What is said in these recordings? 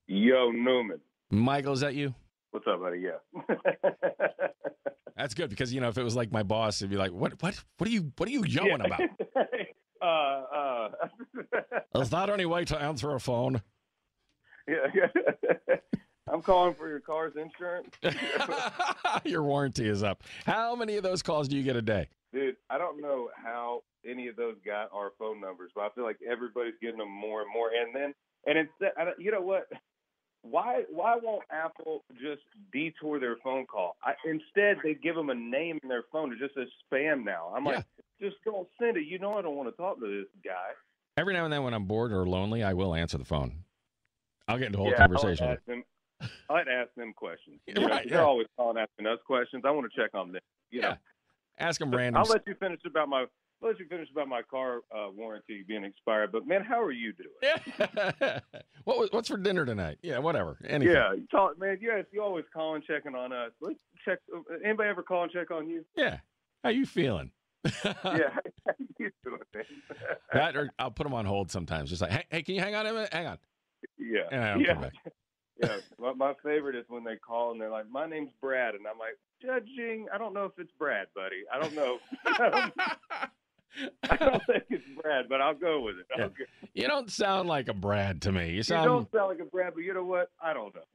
Yo, Newman. Michael, is that you? What's up, buddy? Yeah. That's good because if it was like my boss, it'd be like, what are you yelling about? Is that any way to answer a phone? Yeah. I'm calling for your car's insurance. Your warranty is up. How many of those calls do you get a day? Dude, I don't know how any of those got our phone numbers, but I feel like everybody's getting them more and more. And instead, you know what? Why won't Apple just detour their phone call? Instead, they give them a name in their phone. It just says spam now. I'm like, just don't send it. You know I don't want to talk to this guy. Every now and then when I'm bored or lonely, I will answer the phone. I'll get into a whole conversation. I like to ask them questions. Right, they're always calling asking us questions. I want to check on them. You know? Ask them random. I'll let you finish about my car warranty being expired. But man, how are you doing? Yeah. What's for dinner tonight? Yeah, whatever. Anything. Yeah, man. Yes, you always calling, checking on us. Let's check. Anybody ever call and check on you? Yeah. How you feeling? Yeah, how you doing, man? That, or I'll put them on hold sometimes. Just like, hey, can you hang on a minute? Hang on. Yeah. And I don't come back. Yeah, my favorite is when they call and they're like, "My name's Brad," and I'm like, "Judging, I don't know if it's Brad, buddy. I don't know. I don't think it's Brad, but I'll go with it." Yeah. You don't sound like a Brad to me. You don't sound like a Brad, but you know what? I don't know.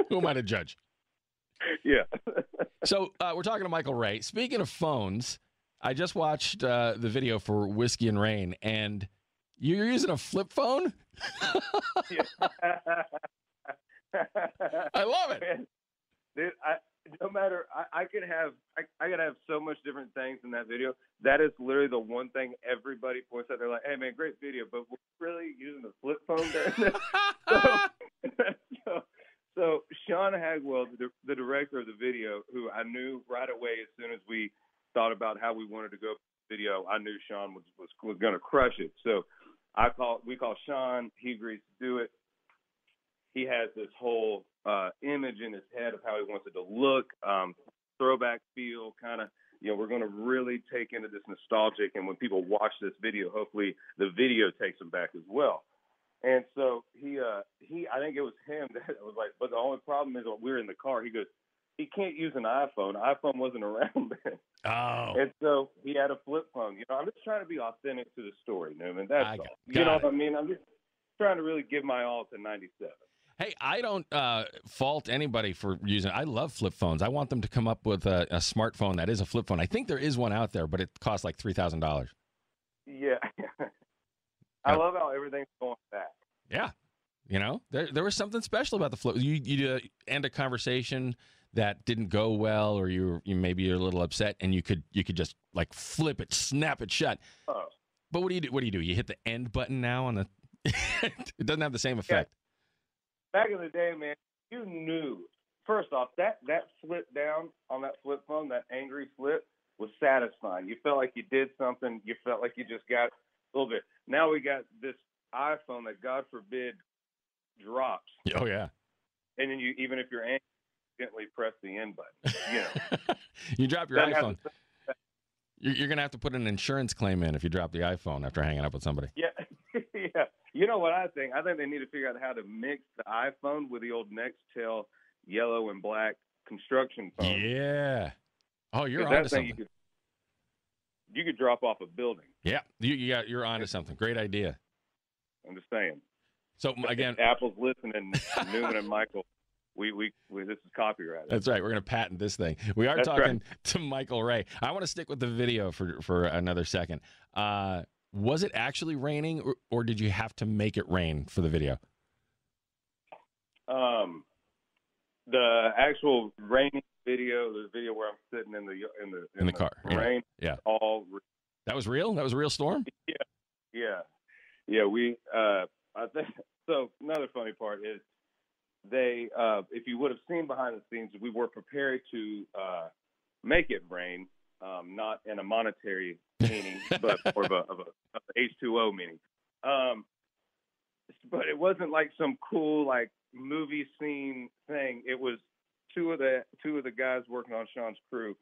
Who am I to judge? Yeah. So we're talking to Michael Ray. Speaking of phones, I just watched the video for Whiskey and Rain, and you're using a flip phone? I love it. Man, dude, I could have so much different things in that video. That is literally the one thing everybody points out. They're like, "Hey man, great video, but we're really using a flip phone there." So Sean Hagwell, the director of the video, who I knew right away as soon as we thought about how we wanted to go video, I knew Sean was going to crush it. So we call Sean. He agrees to do it. He has this whole image in his head of how he wants it to look, throwback feel, kind of. We're going to really take into this nostalgic, and when people watch this video, hopefully the video takes them back as well. And so he, I think it was him that was like, but the only problem is when we were in the car, he goes, he can't use an iPhone. iPhone wasn't around then. Oh. And so he had a flip phone. I'm just trying to be authentic to the story, Newman. That's all. You know what I mean? I'm just trying to really give my all to 97. Hey, I don't fault anybody for using. I love flip phones. I want them to come up with a smartphone that is a flip phone. I think there is one out there, but it costs like $3,000. Yeah. I love how everything's going back. Yeah. There was something special about the flip. You end a conversation that didn't go well, or you maybe you're a little upset, and you could just like flip it, snap it shut. Oh. But what do you do? You hit the end button now on the. It doesn't have the same effect. Yeah. Back in the day, man, you knew. First off, that flip down on that flip phone, that angry flip, was satisfying. You felt like you did something. You felt like you just got a little bit. Now we got this iPhone that, God forbid, drops. Oh yeah. And then even if you're angry, gently press the end button. You drop your iPhone. You're gonna have to put an insurance claim in if you drop the iPhone after hanging up with somebody. Yeah. Yeah. You know what I think? I think they need to figure out how to mix the iPhone with the old Nextel yellow and black construction phone. Yeah. Oh, you're onto something. You could drop off a building. Yeah. You're onto something. Great idea. I'm just saying. So again, Apple's listening. Newman and Michael, we this is copyrighted. That's right. We're going to patent this thing. We are talking to Michael Ray. I want to stick with the video for another second. Was it actually raining, or did you have to make it rain for the video? The actual raining video, the video where I'm sitting in the car, rain, yeah. All that was real. That was a real storm. Yeah. We I think so. Another funny part is they, if you would have seen behind the scenes, we were prepared to make it rain, not in a monetary meaning, but more of a H2O meaning. But it wasn't like some cool like movie scene thing. It was two of the guys working on Sean's crew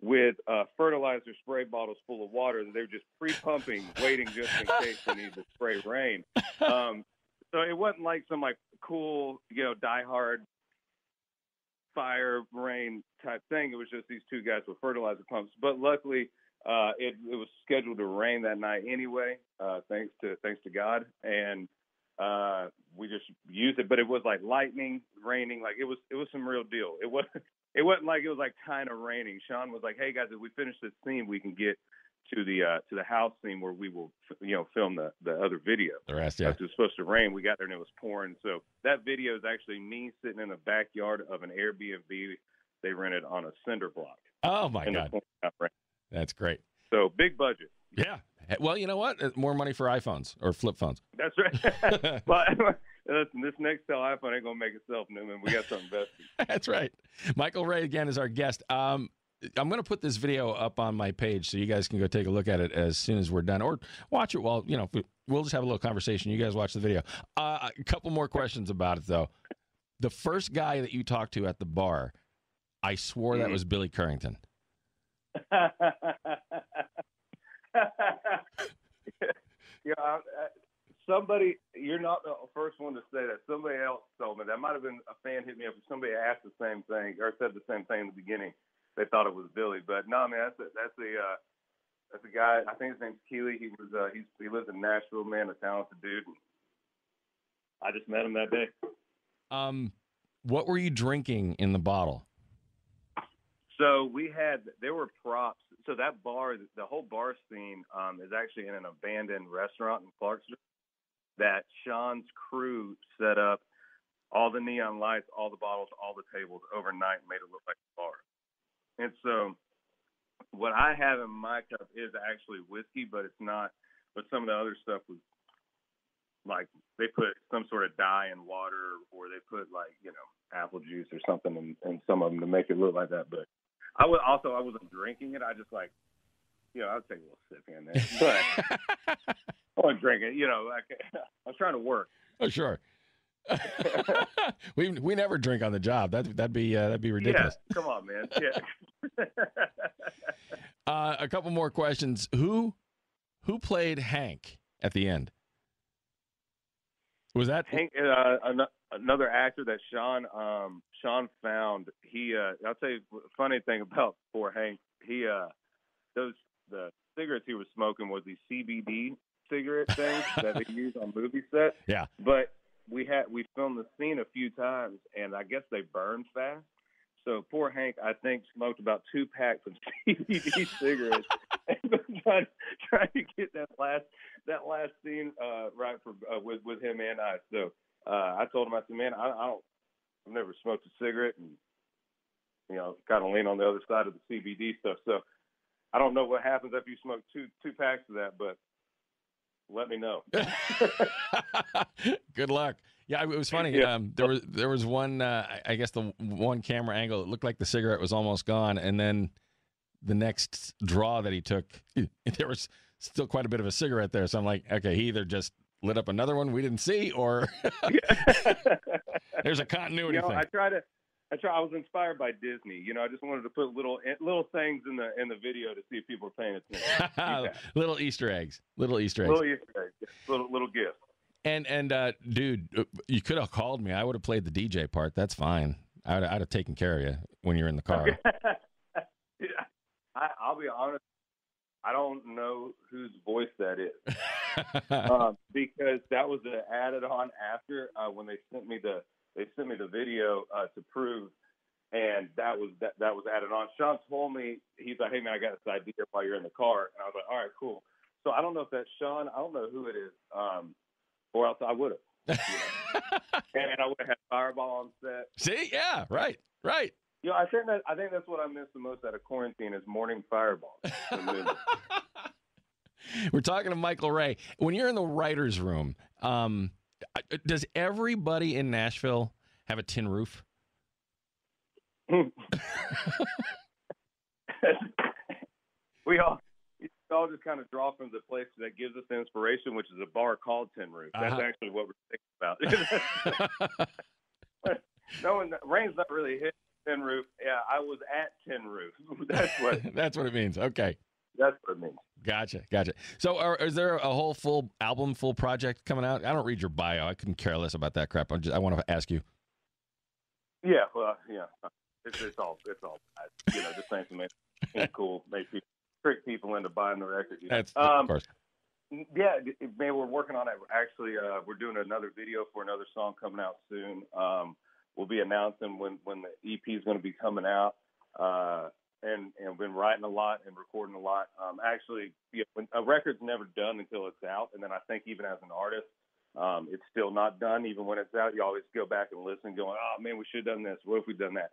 with fertilizer spray bottles full of water that they were just pre-pumping, waiting just in case they needed to spray rain. So it wasn't like some like cool, Die Hard fire rain type thing. It was just these two guys with fertilizer pumps. But luckily, it was scheduled to rain that night anyway, thanks to God, and we just used it. But it was like lightning, raining, like it was some real deal. It wasn't like it was like kind of raining. Sean was like, "Hey guys, if we finish this scene, we can get to the house scene where we will film the other video." The rest, yeah. It was supposed to rain. We got there and it was pouring. So that video is actually me sitting in the backyard of an Airbnb they rented on a cinder block. Oh my God, that's great. So big budget. Yeah. Well, you know what? More money for iPhones or flip phones. That's right. Well, listen, this Nextel iPhone ain't gonna make itself, Newman. We got something better. That's right. Michael Ray again is our guest. I'm going to put this video up on my page so you guys can go take a look at it as soon as we're done, or watch it while, we'll just have a little conversation. You guys watch the video. A couple more questions about it, though. The first guy that you talked to at the bar, I swore that was Billy Currington. Somebody, you're not the first one to say that. Somebody else told me. That might have been a fan hit me up. Somebody asked the same thing or said the same thing in the beginning. They thought it was Billy, but no, man, that's a guy. I think his name's Keely. He lives in Nashville, man, a talented dude. I just met him that day. What were you drinking in the bottle? So there were props. So that bar, the whole bar scene, is actually in an abandoned restaurant in Clarksville that Sean's crew set up all the neon lights, all the bottles, all the tables overnight, and made it look like a bar. And so what I have in my cup is actually whiskey, but it's not. But some of the other stuff was like they put some sort of dye in water, or they put like, apple juice or something in some of them to make it look like that. But I wasn't drinking it. I just like, I'd take a little sip here and there. But I wasn't drinking it. I was trying to work. Oh, sure. we never drink on the job. That'd be ridiculous. Yeah, come on, man. Yeah. A couple more questions. Who played Hank at the end? Was that Hank? Another actor that Sean found. I'll tell you the funny thing about poor Hank. The cigarettes he was smoking was these CBD cigarette things that they use on movie sets. Yeah. But we filmed the scene a few times, and I guess they burn fast. So poor Hank, I think, smoked about 2 packs of CBD cigarettes trying to get that last scene right for with him and I. So I told him, I said, man, I've never smoked a cigarette, and kind of lean on the other side of the CBD stuff. So I don't know what happens after you smoke two packs of that, but let me know. Good luck. Yeah, it was funny. Yeah. There was one, I guess the one camera angle, it looked like the cigarette was almost gone. And then the next draw that he took, there was still quite a bit of a cigarette there. So I'm like, okay, he either just lit up another one we didn't see, or there's a continuity thing. I was inspired by Disney. I just wanted to put little things in the video to see if people were paying attention. Little Easter eggs. Little Easter eggs. Little gifts. And dude, you could have called me. I would have played the DJ part. That's fine. I'd have taken care of you when you're in the car. Yeah. I'll be honest. I don't know whose voice that is, because that was added on after when they sent me the video to prove, and that was added on. Sean told me, he's like, hey man, I got this idea while you're in the car, and I was like, all right, cool. So I don't know if that's Sean. I don't know who it is, or else I would have. And I would have had Fireball on set. See, yeah, right. I think that's what I miss the most out of quarantine is morning Fireball. We're talking to Michael Ray. When you're in the writer's room, does everybody in Nashville have a tin roof? We all just kind of draw from the place that gives us the inspiration, which is a bar called Tin Roof. That's actually what we're thinking about. Rain's not really hit Tin Roof. Yeah, I was at Tin Roof. That's what it means. Okay. That's what it means. Gotcha. So, is there a whole full album, full project coming out? I don't read your bio. I couldn't care less about that crap. I want to ask you. Yeah, well, yeah, it's all bad. You know, just saying something cool, make people trick people into buying the record. You know? That's of course. Yeah, man, we're working on it. Actually, we're doing another video for another song coming out soon. We'll be announcing when the EP is going to be coming out. And been writing a lot and recording a lot. Actually, when a record's never done until it's out, and then I think even as an artist, it's still not done. Even when it's out, you always go back and listen, going, "Oh man, we should have done this. What if we done that?"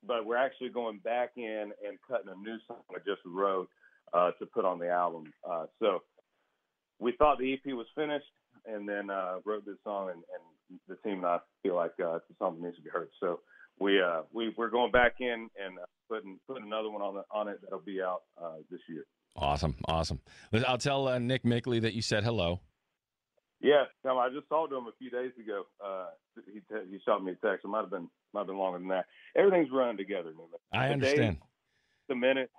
But we're actually going back in and cutting a new song I just wrote to put on the album. So we thought the EP was finished, and then wrote this song, and the team and I feel like it's a song that needs to be heard. So we're going back in and putting another one on it that'll be out this year. Awesome. I'll tell Nick Mickley that you said hello. Yeah, I just talked to him a few days ago. He shot me a text. It might have been longer than that. Everything's running together, Newman. I understand. The minute.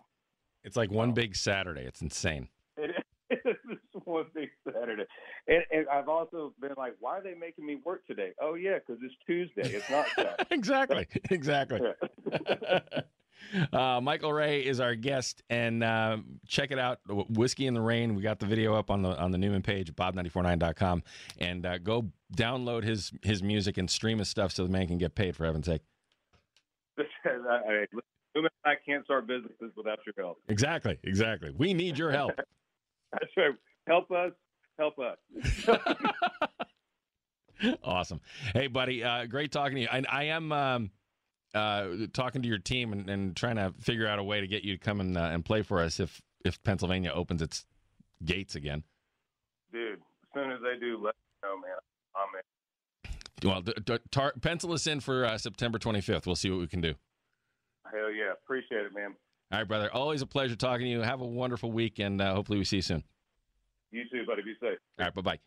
It's like one big Saturday. It's insane. It is one big Saturday. And I've also been like, why are they making me work today? Oh, yeah, because it's Tuesday. It's not Saturday. Exactly. Michael Ray is our guest, and check it out, Whiskey in the Rain. We got the video up on the Newman page at bob949.com, and go download his music and stream his stuff so the man can get paid, for heaven's sake. Newman and I can't start businesses without your help. Exactly. We need your help. That's right. Help us. Awesome. Hey, buddy, great talking to you. I am talking to your team and trying to figure out a way to get you to come and play for us if Pennsylvania opens its gates again. Dude, as soon as they do, let me know, man. I'm in. Well, pencil us in for September 25th. We'll see what we can do. Hell yeah. Appreciate it, man. All right, brother. Always a pleasure talking to you. Have a wonderful week, and hopefully we see you soon. You too, buddy. Be safe. All right, bye-bye.